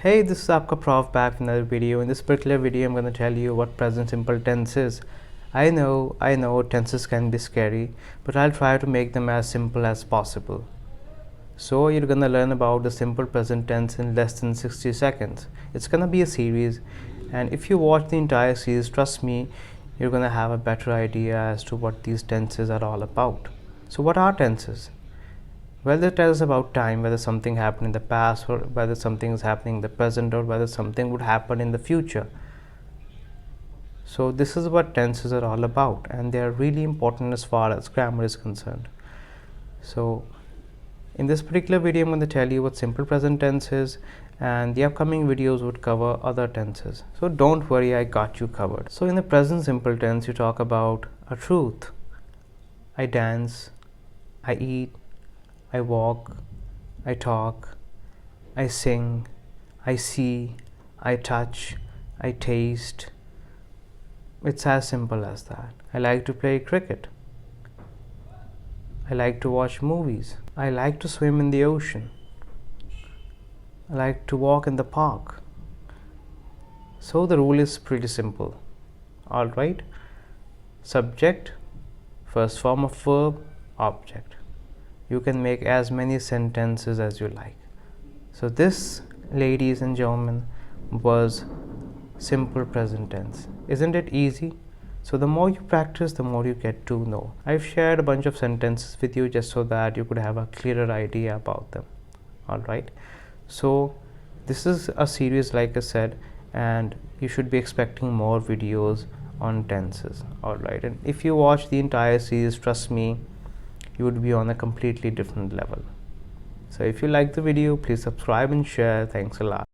Hey, this is Aapka Prof back with another video. In this particular video, I'm going to tell you what present simple tense is. I know tenses can be scary, but I'll try to make them as simple as possible. So you're going to learn about the simple present tense in less than 60 seconds. It's going to be a series, and if you watch the entire series, trust me, you're going to have a better idea as to what these tenses are all about. So what are tenses? Well, they tell us about time, whether something happened in the past or whether something is happening in the present or whether something would happen in the future. So this is what tenses are all about, and they are really important as far as grammar is concerned. So in this particular video, I'm going to tell you what simple present tense is, and the upcoming videos would cover other tenses. So don't worry, I got you covered. So in the present simple tense, you talk about a truth. I dance, I eat, I walk, I talk, I sing, I see, I touch, I taste. It's as simple as that. I like to play cricket. I like to watch movies. I like to swim in the ocean. I like to walk in the park. So the rule is pretty simple. Alright? Subject, first form of verb, object. You can make as many sentences as you like. So this, ladies and gentlemen, was simple present tense. Isn't it easy? So the more you practice, the more you get to know. I've shared a bunch of sentences with you just so that you could have a clearer idea about them. Alright. So this is a series, like I said, and you should be expecting more videos on tenses. Alright. And if you watch the entire series, trust me, you would be on a completely different level. So if you like the video, please subscribe and share. Thanks a lot.